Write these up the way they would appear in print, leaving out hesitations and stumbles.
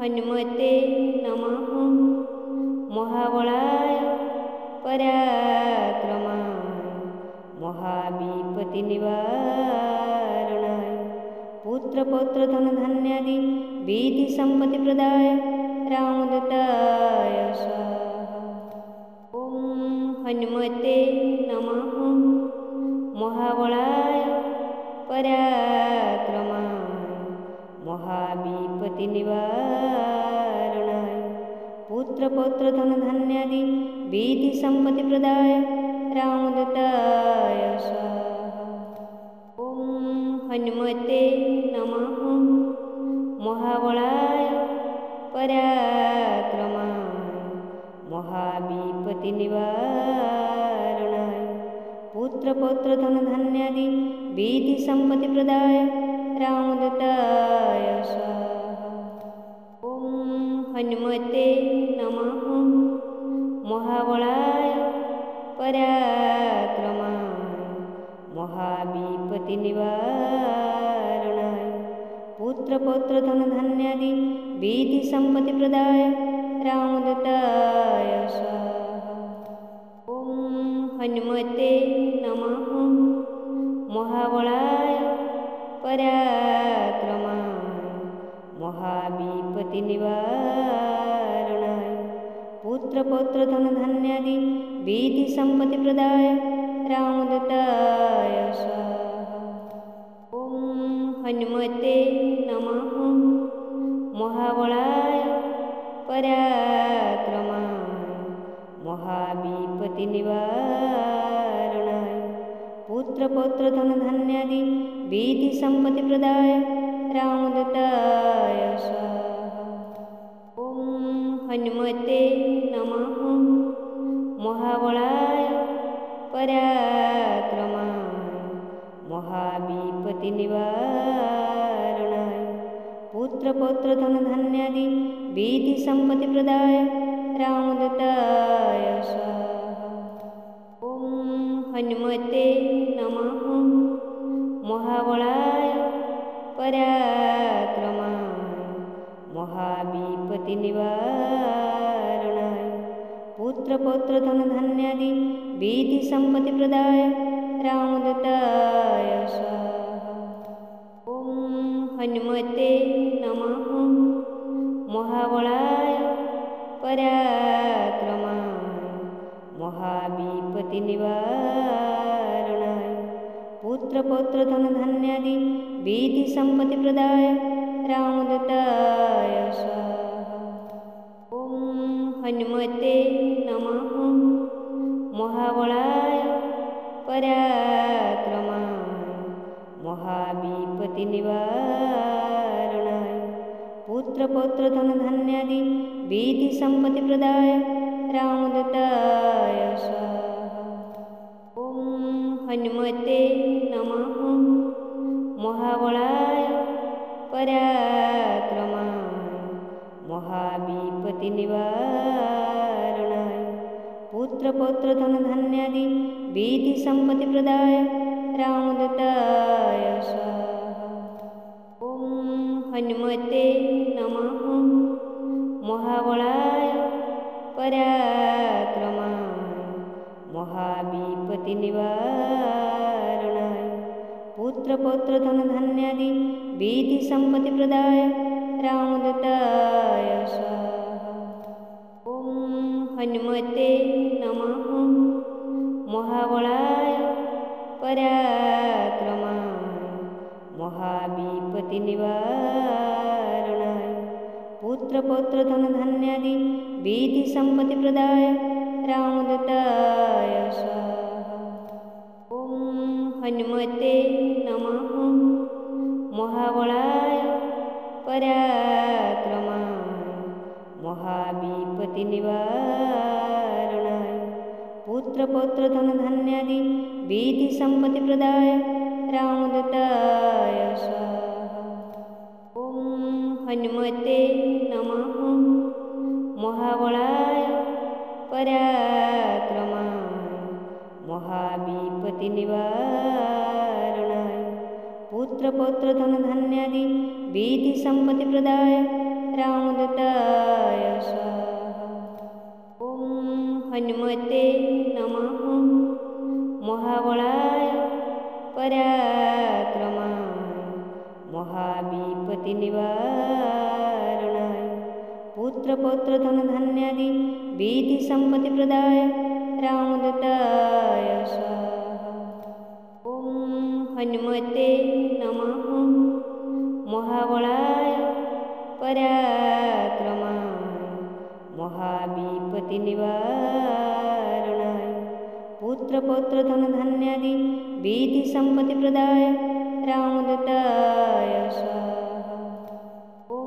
हनुमते नमः। महाबलाय पराक्रमाय महाविपत्तिनिवारणाय पुत्रपौत्रधनधान्यादि विधिसम्पत्तिप्रदाय रामदूताय स्वाहा। ॐ हनुमते नमः। महाबलाय पराक्रमाय महाविपत्तिनिवारणाय पुत्रपौत्रधनधान्यादि विधिसम्पत्तिप्रदाय रामदूताय स्वाहा। ॐ हनुमते नमः। महाबलाय पराक्रमाय महाविपत्तिनिवारणाय पुत्रपौत्रधनधान्यादि विधिसम्पत्तिप्रदाय रामदूताय स्वाहा। ॐ हनुमते नमः। महाबलाय पराक्रमाय महाविपत्तिनिवारणाय पुत्रपौत्रधनधान्यादि विधिसम्पत्तिप्रदाय रामदूताय स्वाहा। ॐ हनुमते नमः। महाबलाय पराक्रमाय महाविपत्तिनिवारणाय पुत्रपौत्रधनधान्यादि विधिसम्पत्तिप्रदाय रामदूताय स्वाहा। ॐ हनुमते नमः। महाबलाय पराक्रमाय महाविपत्तिनिवारणाय पुत्रपौत्रधनधान्यादि विधिसम्पत्तिप्रदाय रामदूताय स्वाहा। ॐ हनुमते नमः। महाबलाय पराक्रमाय महाविपत्तिनिवारणाय पुत्रपौत्रधनधान्यादि विधिसम्पत्तिप्रदाय रामदूताय स्वाहा। ॐ हनुमते नमः। महाबलाय पराक्रमाय महाविपत्तिनिवारणाय पुत्रपौत्रधनधान्यादि विधिसम्पत्तिप्रदाय रामदूताय स्वाहा। ॐ हनुमते नमः। महाबलाय पराक्रमाय महाविपत्तिनिवारणाय पुत्रपौत्रधनधान्यादि विधिसम्पत्तिप्रदाय रामदूताय स्वाहा। ॐ हनुमते नमः। महाबलाय पराक्रमाय महाविपत्तिनिवारणाय पुत्रपौत्रधनधान्यादि विधिसम्पत्तिप्रदाय रामदूताय स्वाहा। ॐ हनुमते नमः। महाबलाय पराक्रमाय महाविपत्तिनिवारणाय पुत्रपौत्रधनधान्यादि विधिसम्पत्तिप्रदाय रामदूताय स्वाहा। ॐ हनुमते नमः। महाबलाय पराक्रमाय महाविपत्तिनिवारणाय पुत्रपौत्रधनधान्यादि विधिसम्पत्तिप्रदाय रामदूताय स्वाहा। ॐ हनुमते नमः। महाबलाय पराक्रमाय महाविपत्तिनिवारणाय पुत्रपौत्रधनधान्यादि विधिसम्पत्तिप्रदाय रामदूताय स्वाहा। ॐ हनुमते नमः। महाबलाय पराक्रमाय महाविपत्तिनिवारणाय पुत्रपौत्रधनधान्यादि विधिसम्पत्तिप्रदाय रामदूताय स्वाहा। ॐ हनुमते नमः। महाबलाय पराक्रमाय महाविपत्तिनिवारणाय पुत्रपौत्रधनधान्यादि विधिसम्पत्तिप्रदाय रामदूताय स्वाहा। ॐ हनुमते नमः। महाबलाय पराक्रमाय महाविपत्तिनिवारणाय पुत्रपौत्रधनधान्यादि विधिसम्पत्तिप्रदाय रामदूताय स्वाहा। ॐ हनुमते नमः। महाबलाय पराक्रमाय महाविपत्तिनिवारणाय पुत्रपौत्रधनधान्यादि विधिसम्पत्तिप्रदाय रामदूताय स्वाहा। ॐ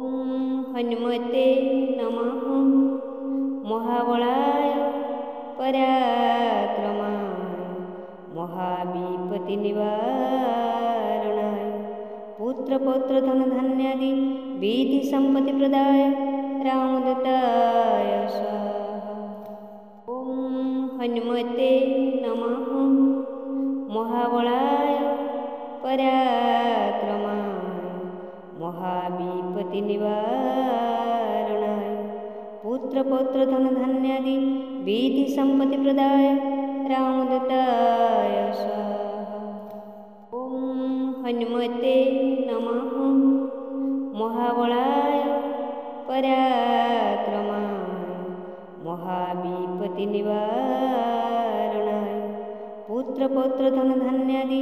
हनुमते नमः। महाबलाय पराक्रमाय महाविपत्तिनिवारणाय पुत्रपौत्रधनधान्यादि विधिसम्पत्तिप्रदाय रामदूताय स्वाहा। ॐ हनुमते नमः। महाबलाय पराक्रमाय महाविपत्तिनिवारणाय पुत्रपौत्रधनधान्यादि विधिसम्पत्तिप्रदाय रामदूताय स्वाहा। ॐ हनुमते नमः। महाबलाय पराक्रमाय महाविपत्तिनिवारणाय पुत्रपौत्रधनधान्यादि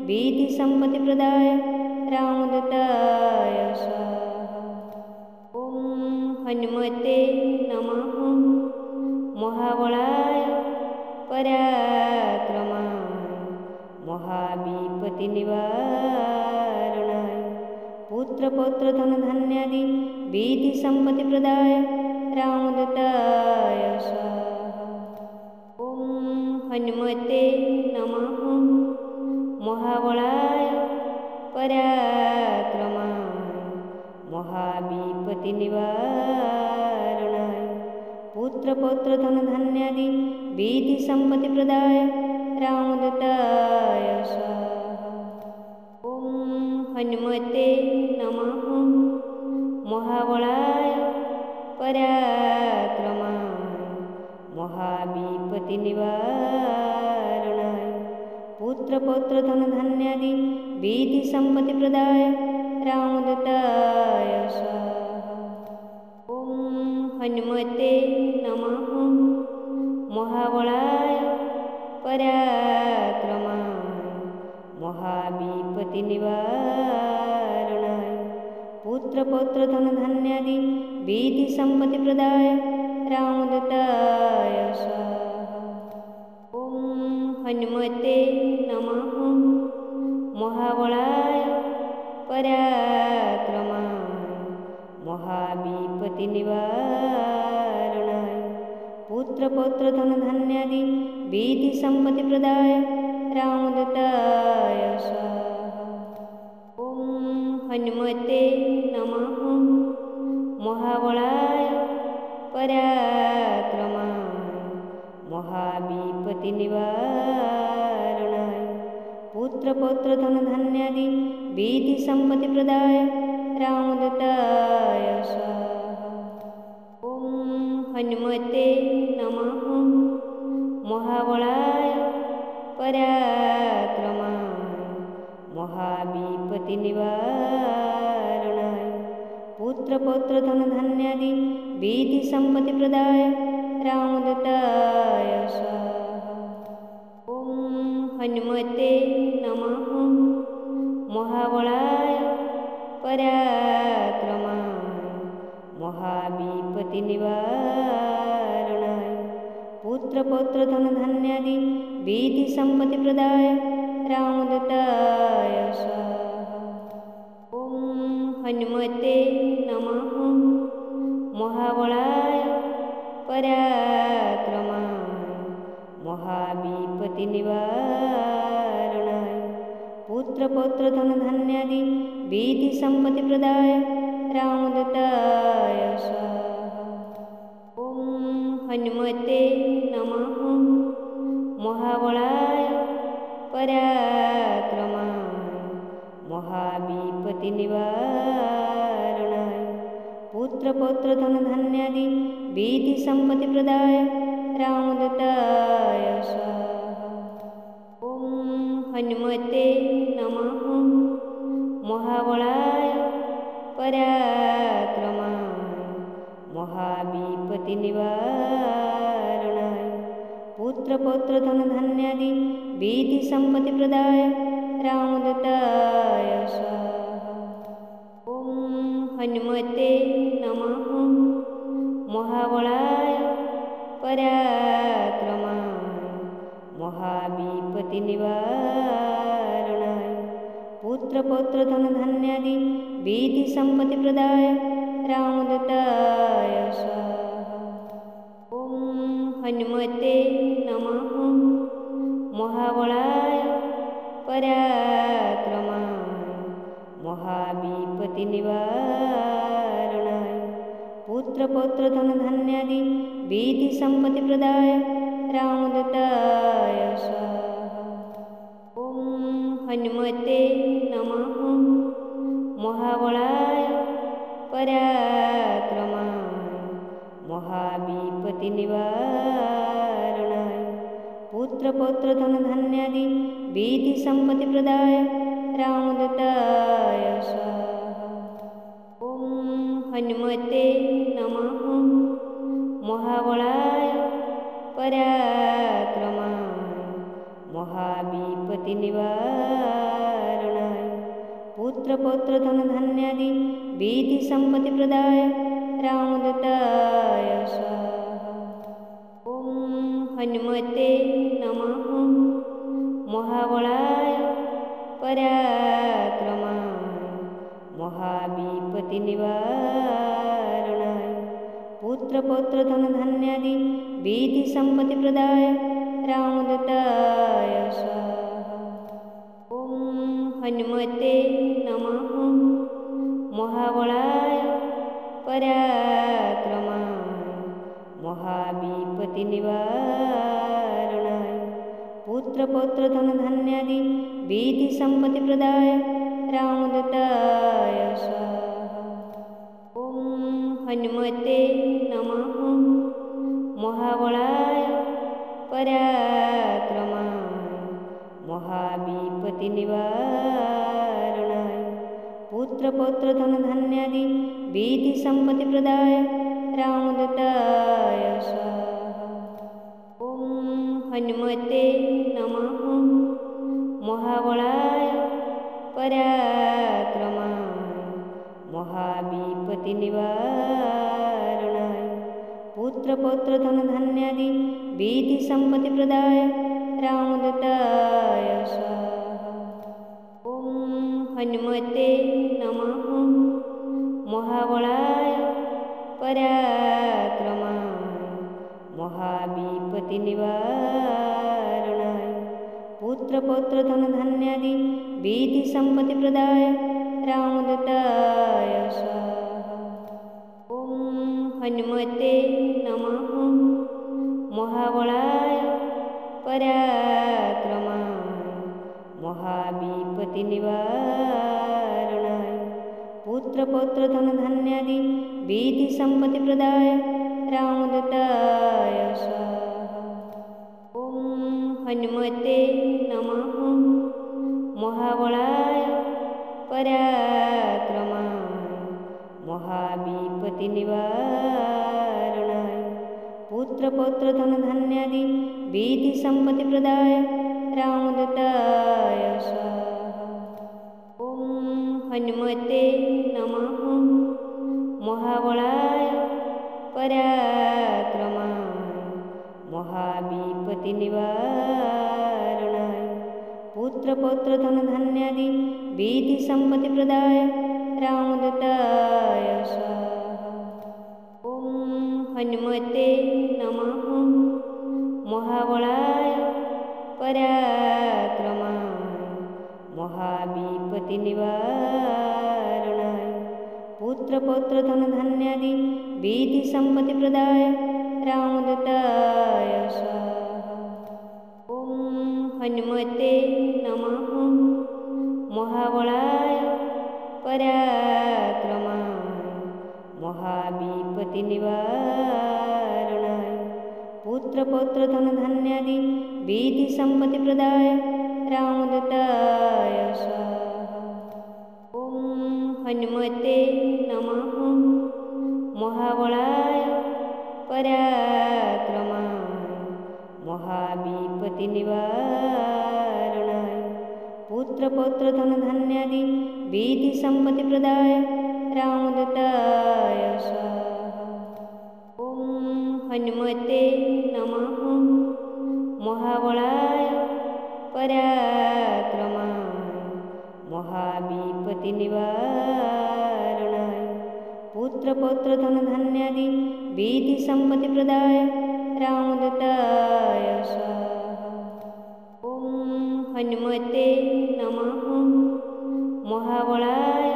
विधिसम्पत्तिप्रदाय रामदूताय स्वाहा। ॐ हनुमते नमः। महाबलाय पराक्रमाय महाविपत्तिनिवारणाय पुत्रपौत्रधनधान्यादि विधिसम्पत्तिप्रदाय रामदूताय स्वाहा। ॐ हनुमते नमः। महाबलाय पराक्रमाय महाविपत्तिनिवारणाय पुत्रपौत्रधनधान्यादि विधिसम्पत्तिप्रदाय रामदूताय स्वाहा। ॐ हनुमते नमः। महाबलाय पराक्रमाय महाविपत्तिनिवारणाय पुत्रपौत्रधनधान्यादि विधिसम्पत्तिप्रदाय रामदूताय स्वाहा। ॐ हनुमते नमः। महाबलाय पराक्रमाय महाविपत्तिनिवारणाय पुत्रपौत्रधनधान्यादि विधिसम्पत्तिप्रदाय रामदूताय स्वाहा। ॐ हनुमते नमः। महाबलाय पराक्रमाय महाविपत्तिनिवारणाय पुत्रपौत्रधनधान्यादि विधिसम्पत्तिप्रदाय रामदूताय स्वाहा। ॐ हनुमते नमः। महाबलाय पराक्रमाय महाविपत्तिनिवारणाय पुत्रपौत्रधनधान्यादि विधिसम्पत्तिप्रदाय रामदूताय स्वाहा। ॐ हनुमते नमः। महाबलाय पराक्रमाय महाविपत्तिनिवारणाय पुत्रपौत्रधनधान्यादि विधिसम्पत्तिप्रदाय रामदूताय स्वाहा। ॐ हनुमते नमः। महाबलाय पराक्रमाय महाविपत्तिनिवारणाय पुत्रपौत्रधनधान्यादि विधिसम्पत्तिप्रदाय रामदूताय स्वाहा। ॐ हनुमते नमः। महाबलाय पराक्रमाय महाविपत्तिनिवारणाय पुत्रपौत्रधनधान्यादि विधिसम्पत्तिप्रदाय रामदूताय स्वाहा। ॐ हनुमते नमः। महाबलाय पराक्रमाय महाविपत्तिनिवारणाय पुत्रपौत्रधनधान्यादि विधिसम्पत्तिप्रदाय रामदूताय स्वाहा। ॐ हनुमते नमः। महाबलाय पराक्रमाय महाविपत्तिनिवारणाय पुत्रपौत्रधनधान्यादि विधिसम्पत्तिप्रदाय रामदूताय स्वाहा। ॐ हनुमते नमः। महाबलाय पराक्रमाय महाविपत्तिनिवारणाय पुत्रपौत्रधनधान्यादि विधिसम्पत्तिप्रदाय रामदूताय स्वाहा। ॐ हनुमते नमः। महाबलाय पराक्रमाय महाविपत्तिनिवारणाय पुत्रपौत्रधनधान्यादि विधिसम्पत्तिप्रदाय रामदूताय स्वाहा। ॐ हनुमते नमः। महाबलाय पराक्रमाय महाविपत्तिनिवारणाय पुत्रपौत्रधनधान्यादि विधिसम्पत्तिप्रदाय रामदूताय स्वाहा। ॐ हनुमते नमः। महाबलाय पराक्रमाय महाविपत्तिनिवारणाय पुत्रपौत्रधनधान्यादि विधिसम्पत्तिप्रदाय रामदूताय स्वाहा। ॐ हनुमते नमः। महाबलाय पराक्रमाय महाविपत्तिनिवारणाय पुत्रपौत्रधनधान्यादि विधिसम्पत्तिप्रदाय रामदूताय स्वाहा। ॐ हनुमते नमः। महाबलाय पराक्रमाय महाविपत्तिनिवारणाय पुत्रपौत्रधनधान्यादि विधिसम्पत्तिप्रदाय रामदूताय स्वाहा। ॐ हनुमते नमः। महाबलाय पराक्रमाय महाविपत्तिनिवारणाय पुत्रपौत्रधनधान्यादि विधिसम्पत्तिप्रदाय रामदूताय स्वाहा। ॐ हनुमते नमः। महाबलाय पराक्रमाय महाविपत्तिनिवारणाय पुत्रपौत्रधनधान्यादि विधिसम्पत्तिप्रदाय रामदूताय स्वाहा। ॐ हनुमते नमः। महाबलाय पराक्रमाय महाविपत्तिनिवारणाय पुत्रपौत्रधनधान्यादि विधिसम्पत्तिप्रदाय रामदूताय स्वाहा। ॐ हनुमते नमः। महाबलाय पराक्रमाय महाविपत्तिनिवारणाय पुत्रपौत्रधनधान्यादि विधिसम्पत्तिप्रदाय रामदूताय स्वाहा। ॐ हनुमते नमः। महाबलाय पराक्रमाय महाविपत्तिनिवारणाय पुत्रपौत्रधनधान्यादि विधिसम्पत्तिप्रदाय रामदूताय स्वाहा। ॐ हनुमते नमः। महाबलाय पराक्रमाय महाविपत्तिनिवारणाय पुत्रपौत्रधनधान्यादि विधिसम्पत्तिप्रदाय रामदूताय स्वाहा। ॐ हनुमते नमः। महाबलाय पराक्रमाय महाविपत्तिनिवारणाय पुत्रपौत्रधनधान्यादि विधिसम्पत्तिप्रदाय रामदूताय स्वाहा। ॐ हनुमते नमः। महाबलाय पराक्रमाय महाविपत्तिनिवारणाय पुत्रपौत्रधनधान्यादि विधिसम्पत्तिप्रदाय रामदूताय स्वाहा। ॐ हनुमते नमः। महाबलाय पराक्रमाय महाविपत्तिनिवारणाय पुत्रपौत्रधनधान्यादि विधिसम्पत्तिप्रदाय रामदूताय स्वाहा। ॐ हनुमते नमः। महाबलाय पराक्रमाय महाविपत्तिनिवारणाय पुत्रपौत्रधनधान्यादि विधिसम्पत्तिप्रदाय रामदूताय स्वाहा। ॐ हनुमते नमः। महाबलाय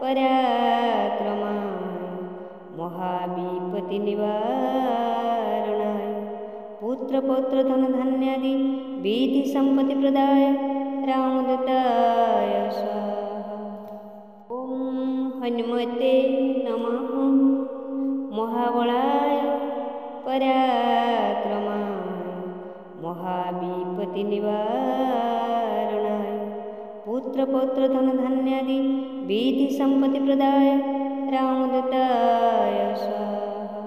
पराक्रमाय महाविपत्तिनिवारणाय पुत्रपौत्रधनधान्यादि विधिसम्पत्तिप्रदाय रामदूताय स्वाहा। ॐ हनुमते नमः। महाबलाय पराक्रमाय महाविपत्तिनिवारणाय पुत्रपौत्रधनधान्यादि विधिसम्पत्तिप्रदाय रामदूताय स्वाहा।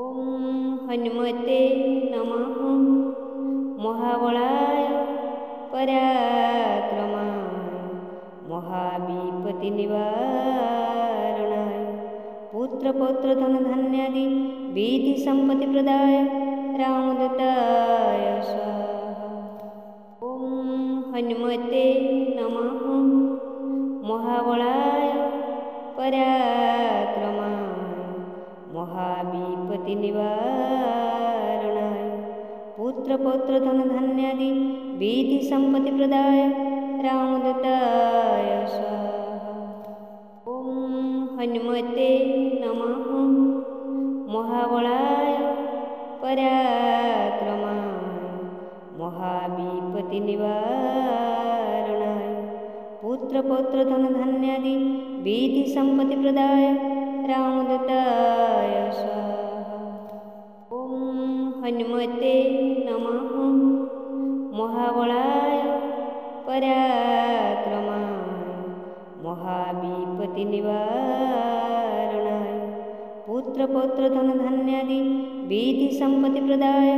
ॐ हनुमते नमः। महाबलाय पराक्रमाय महाविपत्तिनिवारणाय पुत्रपौत्रधनधान्यादि विधिसम्पत्तिप्रदाय रामदूताय स्वाहा। ॐ हनुमते नमः। महाबलाय पराक्रमाय महाविपत्तिनिवारणाय पुत्रपौत्रधनधान्यादि विधिसम्पत्तिप्रदाय रामदूताय स्वाहा। ॐ हनुमते नमः। महाबलाय पराक्रमाय महाविपत्तिनिवारणाय पुत्रपौत्रधनधान्यादि विधिसम्पत्तिप्रदाय रामदूताय स्वाहा। ॐ हनुमते नमः। महाबलाय पराक्रमाय महाविपत्तिनिवारणाय पुत्रपौत्रधनधान्यादि विधिसम्पत्तिप्रदाय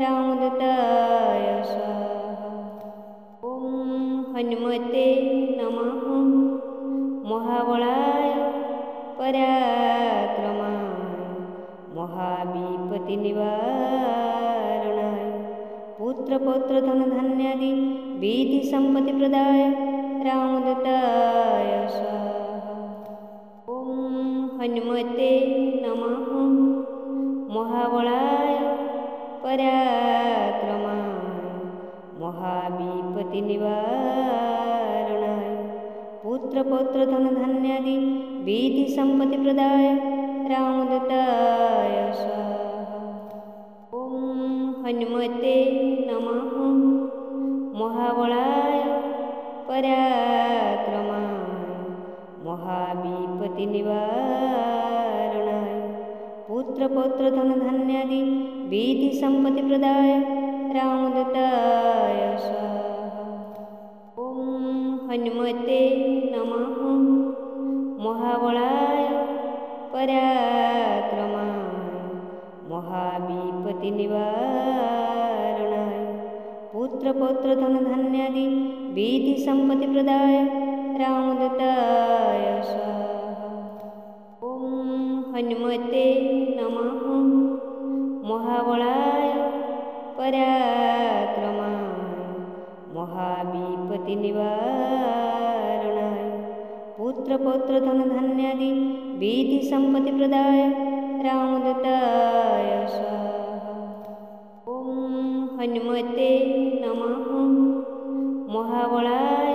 रामदूताय स्वाहा। ॐ हनुमते नमः। महाबलाय पराक्रमाय महाविपत्तिनिवारणाय पुत्रपौत्रधनधान्यादि विधिसम्पत्तिप्रदाय रामदूताय स्वाहा। ॐ हनुमते नमः। महाबलाय पराक्रमाय महाविपत्तिनिवारणाय पुत्रपौत्रधनधान्यादि विधिसम्पत्तिप्रदाय रामदूताय स्वाहा। ॐ हनुमते नमः। महाबलाय पराक्रमाय महाविपत्तिनिवारणाय पुत्रपौत्रधनधान्यादि विधिसम्पत्तिप्रदाय रामदूताय स्वाहा। ॐ हनुमते नमः। महाबलाय पराक्रमाय महाविपत्तिनिवारणाय पुत्रपौत्रधनधान्यादि विधिसम्पत्तिप्रदाय रामदूताय स्वाहा। ॐ हनुमते नमः। महाबलाय पराक्रमाय महाविपत्तिनिवारणाय पुत्रपौत्रधनधान्यादि विधिसम्पत्तिप्रदाय रामदूताय स्वाहा। ॐ हनुमते नमः। महाबलाय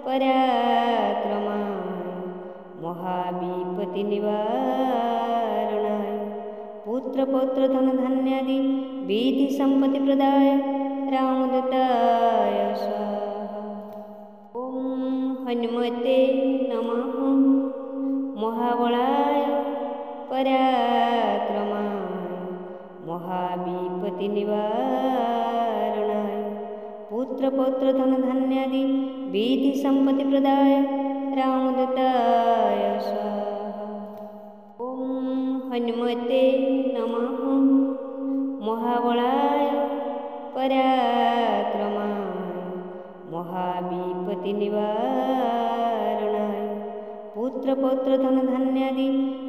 पराक्रमाय महाविपत्तिनिवारणाय पुत्रपौत्रधनधान्यादि विधिसम्पत्तिप्रदाय रामदूताय स्वाहा। ॐ हनुमते नमः। महाबलाय पराक्रमाय महाविपत्तिनिवारणाय पुत्रपौत्रधनधान्यादि विधिसम्पत्तिप्रदाय रामदूताय स्वाहा। ॐ हनुमते नमः। महाबलाय पराक्रमाय महाविपत्तिनिवारणाय पुत्रपौत्रधनधान्यादि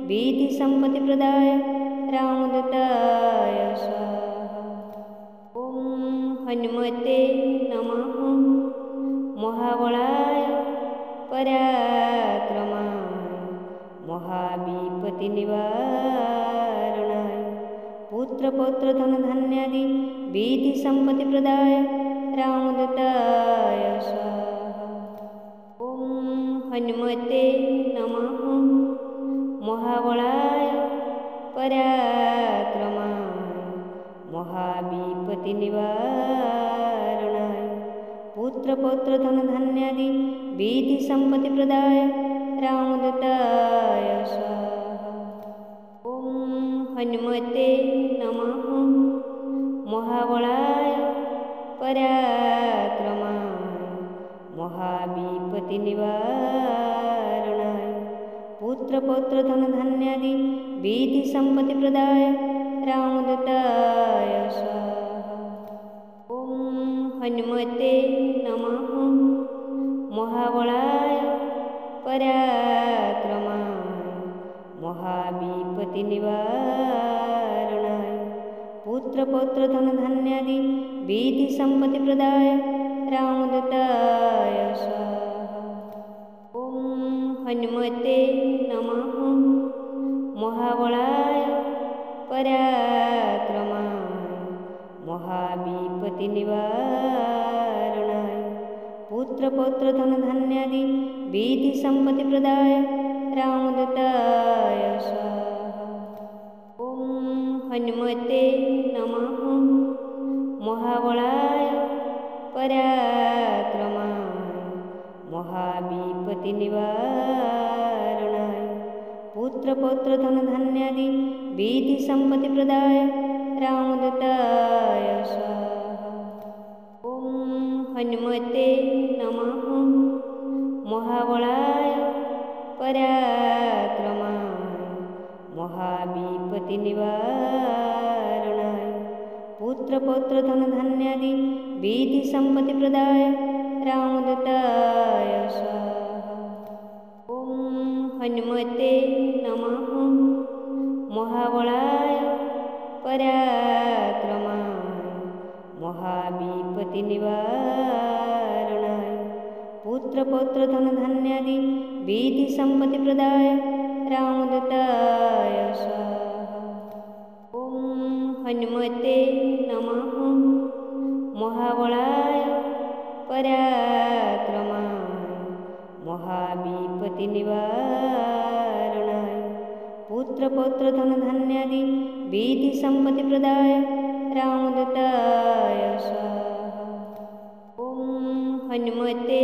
विधिसम्पत्तिप्रदाय रामदूताय स्वाहा। ॐ हनुमते नमः। महाबलाय पराक्रमाय महाविपत्तिनिवारणाय पुत्रपौत्रधनधान्यादि विधिसम्पत्तिप्रदाय रामदूताय स्वाहा। ॐ हनुमते नमः। महाबलाय पराक्रमाय महाविपत्तिनिवारणाय पुत्रपौत्रधनधान्यादि विधिसम्पत्तिप्रदाय रामदूताय स्वाहा। ॐ हनुमते नमः। महाबलाय पराक्रमाय महाविपत्तिनिवारणाय पुत्रपौत्रधनधान्यादि विधिसम्पत्तिप्रदाय रामदूताय स्वाहा। ॐ हनुमते नमः। महाबलाय पराक्रमाय महाविपत्तिनिवारणाय पुत्रपौत्रधनधान्यादि विधिसम्पत्तिप्रदाय रामदूताय स्वाहा। ॐ हनुमते नमः। महाबलाय पराक्रमाय महाविपत्तिनिवारणाय पुत्रपौत्रधनधान्यादि विधिसम्पत्तिप्रदाय रामदूताय स्वाहा। ॐ हनुमते नमः। महाबलाय पराक्रमाय महाविपत्तिनिवारणाय पुत्रपौत्रधनधान्यादि विधिसम्पत्तिप्रदाय रामदूताय स्वाहा। ॐ हनुमते नमः। महाबलाय पराक्रमाय महाविपत्तिनिवारणाय पुत्रपौत्रधनधान्यादि विधिसम्पत्तिप्रदाय रामदूताय स्वाहा। ॐ हनुमते नमः। महाबलाय पराक्रमाय महाविपत्तिनिवारणाय पुत्रपौत्रधनधान्यादि विधिसम्पत्तिप्रदाय रामदूताय स्वाहा। ॐ हनुमते नमः। महाबलाय पराक्रमाय महाविपत्तिनिवारणाय पुत्रपौत्रधनधान्यादि विधिसम्पत्तिप्रदाय रामदूताय स्वाहा। ॐ हनुमते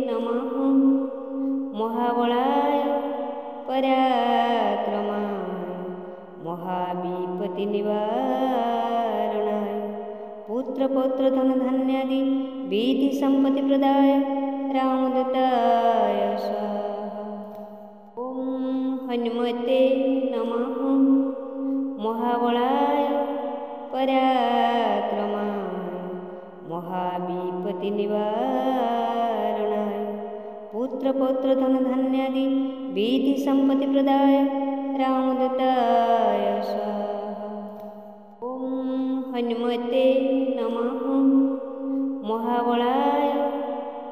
नमः। महाबलाय पराक्रमाय महाविपत्तिनिवारणाय पुत्रपौत्रधनधान्यादि विधिसम्पत्तिप्रदाय रामदूताय स्वाहा। ॐ हनुमते नमः। महाबलाय पराक्रमाय महाविपत्तिनिवारणाय पुत्रपौत्रधनधान्यादि विधिसम्पत्तिप्रदाय रामदूताय स्वाहा। ॐ हनुमते नमः। महाबलाय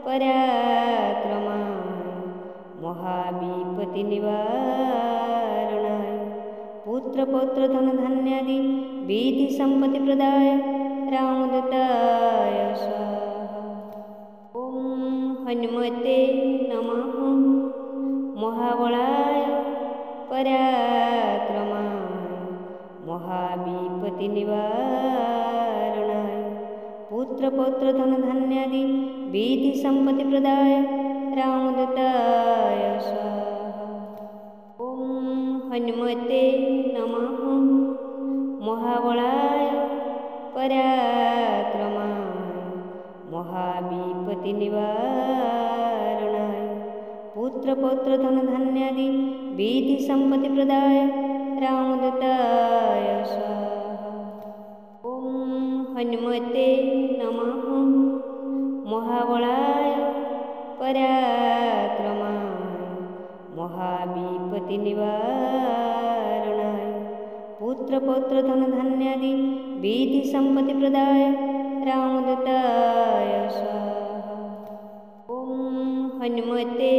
पराक्रमाय महाविपत्तिनिवारणाय पुत्रपौत्रधनधान्यादि विधिसम्पत्तिप्रदाय रामदूताय स्वाहा। ॐ हनुमते नमः। महाबलाय पराक्रमाय महाविपत्तिनिवारणाय पुत्रपौत्रधनधान्यादि विधिसम्पत्तिप्रदाय रामदूताय स्वाहा। ॐ हनुमते नमः महाबलाय पराक्रमाय महाविपत्तिनिवारणाय पुत्रपौत्रधनधान्यादि विधिसम्पत्तिप्रदाय रामदूताय स्वाहा। ॐ हनुमते नमः महाबलाय पराक्रमाय महाविपत्तिनिवारणाय पुत्रपौत्रधनधान्यादि विधिसम्पत्तिप्रदाय रामदूताय स्वाहा। ॐ हनुमते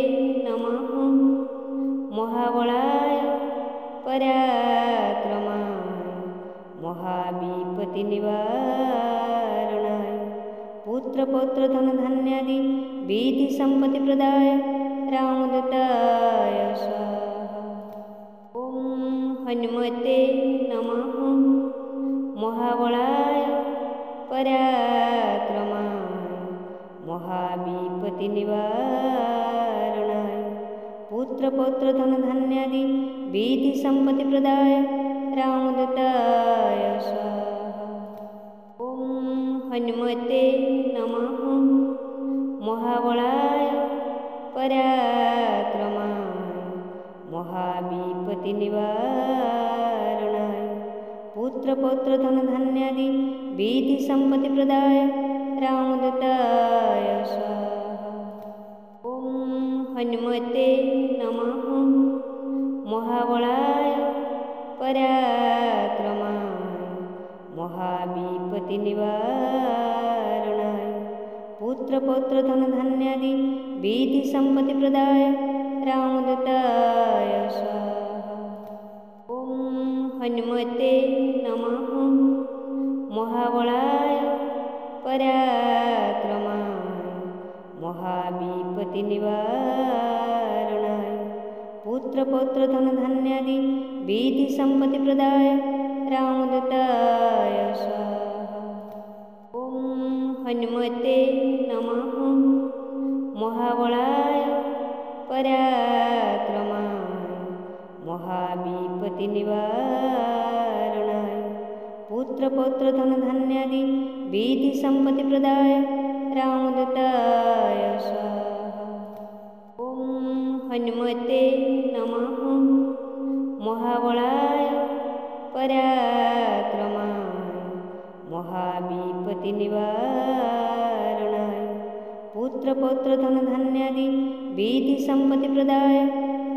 नमः महाबलाय पराक्रमाय महाविपत्तिनिवारणाय पुत्रपौत्रधनधान्यादि विधिसम्पत्तिप्रदाय रामदूताय स्वाहा। ॐ हनुमते नमः महाबलाय पराक्रमाय महाविपत्तिनिवारणाय पुत्रपौत्रधनधान्यादि विधिसम्पत्तिप्रदाय रामदूताय स्वाहा। ॐ हनुमते नमः महाबलाय पराक्रमाय महाविपत्तिनिवारणाय पुत्रपौत्रधनधान्यादि विधिसम्पत्तिप्रदाय रामदूताय स्वाहा। ॐ हनुमते नमः महाबलाय पराक्रमाय महाविपत्तिनिवारणाय पुत्रपौत्रधनधान्यादि विधिसम्पत्तिप्रदाय रामदूताय स्वाहा। ॐ हनुमते नमः महाबलाय पराक्रमाय महाविपत्तिनिवारणाय पुत्रपौत्रधनधान्यादि विधिसम्पत्तिप्रदाय रामदूताय स्वाहा। ॐ हनुमते नमः महाबलाय पराक्रमाय महाविपत्तिनिवारणाय पुत्रपौत्रधनधान्यादि विधिसम्पत्तिप्रदाय रामदूताय स्वाहा। ॐ हनुमते नमः महाबलाय पराक्रमाय महाविपत्तिनिवारणाय पुत्रपौत्रधनधान्यादि विधिसम्पत्तिप्रदाय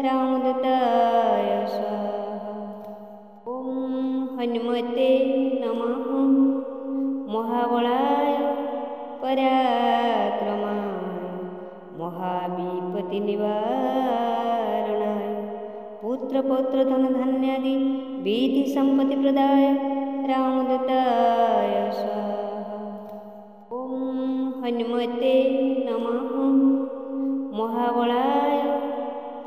रामदूताय स्वाहा। ॐ हनुमते नमः महाबलाय पराक्रमाय महाविपत्तिनिवारणाय पुत्रपौत्रधनधान्यादि विधिसम्पत्तिप्रदाय रामदूताय स्वाहा। ॐ हनुमते नमः महाबलाय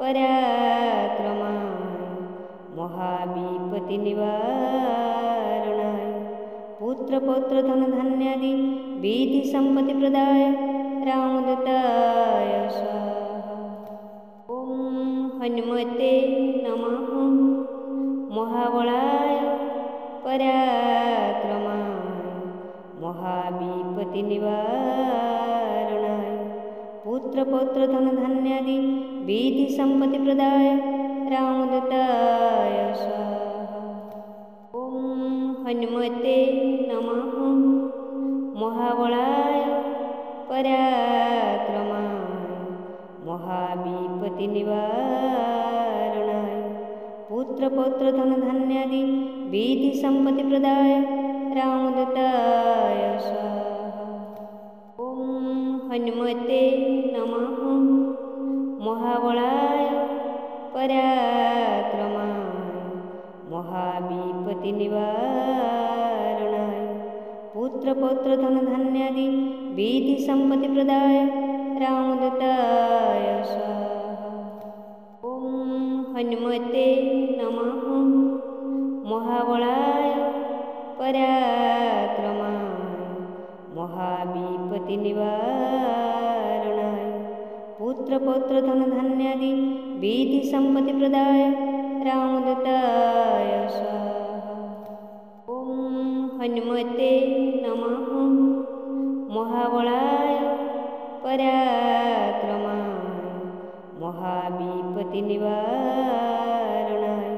पराक्रमाय महाविपत्तिनिवारणाय पुत्रपौत्रधनधान्यादि विधिसम्पत्तिप्रदाय रामदूताय स्वाहा। ॐ हनुमते नमः महाबलाय पराक्रमाय महाविपत्तिनिवारणाय पुत्रपौत्रधनधान्यादि विधिसम्पत्तिप्रदाय रामदूताय स्वाहा। ॐ हनुमते नमः महाबलाय पराक्रमाय महाविपत्तिनिवारणाय पुत्रपौत्रधनधान्यादि विधिसम्पत्तिप्रदाय रामदूताय स्वाहा। ॐ हनुमते नमः महाबलाय पराक्रमाय महाविपत्तिनिवारणाय पुत्रपौत्रधनधान्यादि विधिसम्पत्तिप्रदाय रामदूताय स्वाहा। ॐ हनुमते नमः महाबलाय पराक्रमाय महाविपत्तिनिवारणाय पुत्रपौत्रधनधान्यादि विधिसम्पत्तिप्रदाय रामदूताय स्वाहा। ॐ हनुमते नमः। महाबलाय पराक्रमाय महाविपत्तिनिवारणाय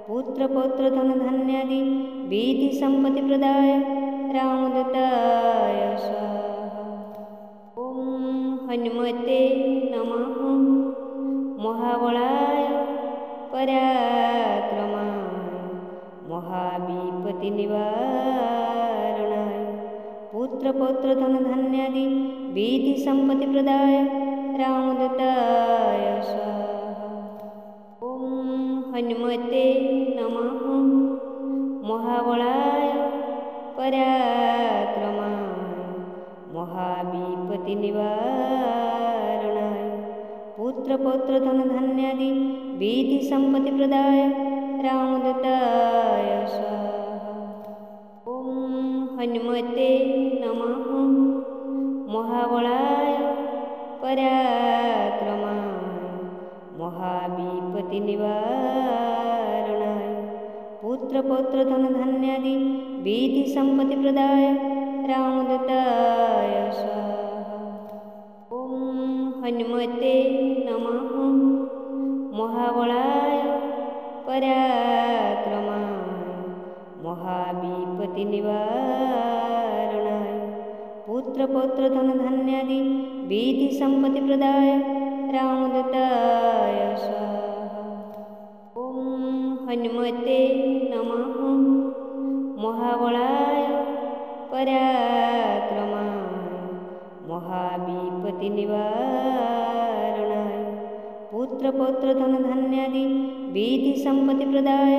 पुत्रपौत्रधनधान्यादि विधिसम्पत्तिप्रदाय रामदूताय स्वाहा। ॐ हनुमते नमः। महाबलाय पराक्रमाय महाविपत्तिनिवारणाय पुत्रपौत्रधनधान्यादि विधिसम्पत्तिप्रदाय रामदूताय स्वाहा। ॐ हनुमते नमः। महाबलाय पराक्रमाय महाविपत्तिनिवारणाय पुत्रपौत्रधनधान्यादि विधिसम्पत्तिप्रदाय रामदूताय स्वाहा। ॐ हनुमते नमः। महाबलाय पराक्रमाय महाविपत्तिनिवारणाय पुत्रपौत्रधनधान्यादि विधिसम्पत्तिप्रदाय रामदूताय स्वाहा। ॐ हनुमते नमः। महाबलाय पराक्रमाय महाविपत्तिनिवारणाय पुत्रपौत्रधनधान्यादि विधिसम्पत्तिप्रदाय रामदूताय स्वाहा। ॐ हनुमते नमः। महाबलाय पराक्रमाय महाविपत्तिनिवारणाय पुत्रपौत्रधनधान्यादि विधिसम्पत्तिप्रदाय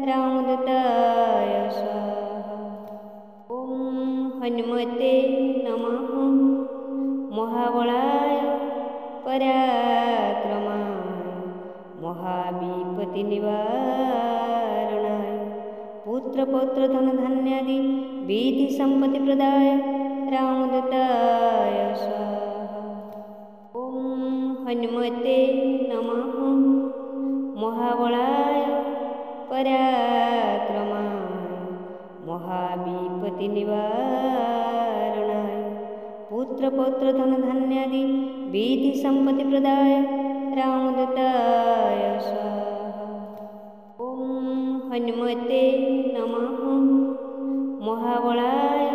रामदूताय स्वाहा। ॐ हनुमते नमः। महाबलाय पराक्रमाय महाविपत्तिनिवारणाय पुत्रपौत्रधनधान्यादि विधिसम्पत्तिप्रदाय रामदूताय स्वाहा। ॐ हनुमते नमः। महाबलाय पराक्रमाय महाविपत्तिनिवारणाय पुत्रपौत्रधनधान्यादि विधिसम्पत्तिप्रदाय रामदूताय स्वाहा। ॐ हनुमते नमः। महाबलाय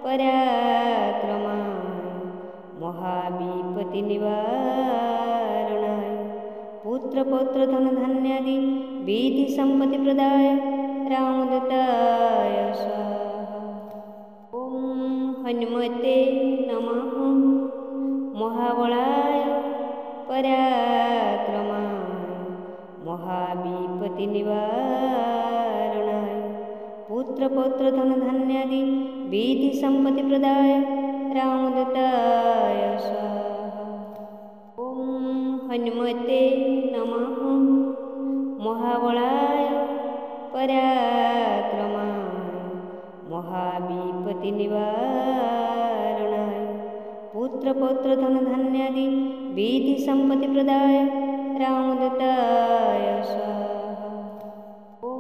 पराक्रमाय महाविपत्तिनिवारणाय पुत्रपौत्रधनधान्यादि विधिसम्पत्तिप्रदाय रामदूताय स्वाहा। ॐ हनुमते नमः। महाबलाय पराक्रमाय महाविपत्तिनिवारणाय पुत्रपौत्रधनधान्यादि विधिसम्पत्तिप्रदाय रामदूताय स्वाहा। ॐ हनुमते नमः। महाबलाय पराक्रमाय महाविपत्तिनिवारणाय पुत्रपौत्रधनधान्यादि विधिसम्पत्तिप्रदाय रामदूताय स्वाहा। ॐ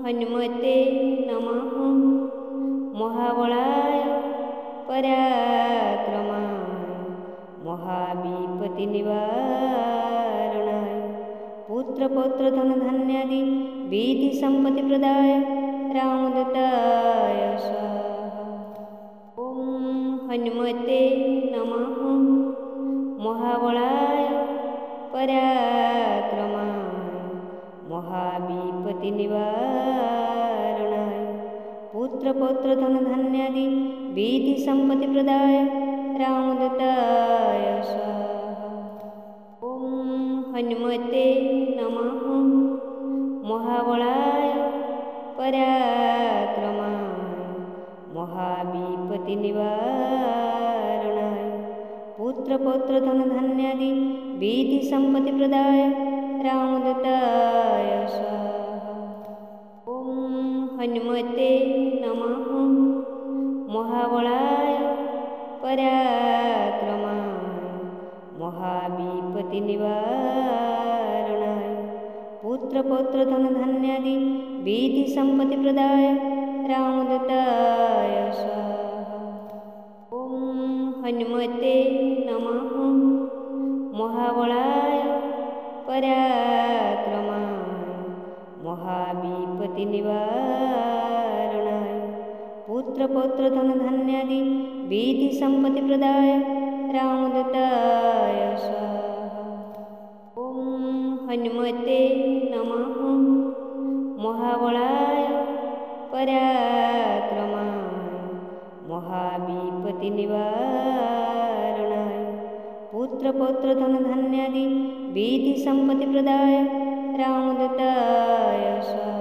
हनुमते नमः। महाबलाय पराक्रमाय महाविपत्तिनिवारणाय पुत्रपौत्रधनधान्यादि विधिसम्पत्तिप्रदाय रामदूताय स्वाहा। ॐ हनुमते नमः। महाबलाय पराक्रमाय महाविपत्तिनिवारणाय पुत्रपौत्रधनधान्यादि विधिसम्पत्तिप्रदाय रामदूताय स्वाहा। ॐ हनुमते नमः। महाबलाय पराक्रमाय महाविपत्तिनिवारणाय पुत्रपौत्रधनधान्यादि विधिसम्पत्तिप्रदाय रामदूताय स्वाहा। ॐ हनुमते नमः। महाबलाय पराक्रमाय महाविपत्तिनिवारणाय पुत्रपौत्रधनधान्यादि विधिसम्पत्तिप्रदाय रामदूताय स्वाहा। ॐ हनुमते नमः। महाबलाय पराक्रमाय महाविपत्तिनिवारणाय पुत्रपौत्रधनधान्यादि विधिसम्पत्तिप्रदाय रामदूताय स्वाहा। ॐ हनुमते नमः। महाबलाय पराक्रमाय महाविपत्तिनिवारणाय पुत्रपौत्रधनधान्यादि विधिसम्पत्तिप्रदाय रामदूताय स्वाहा।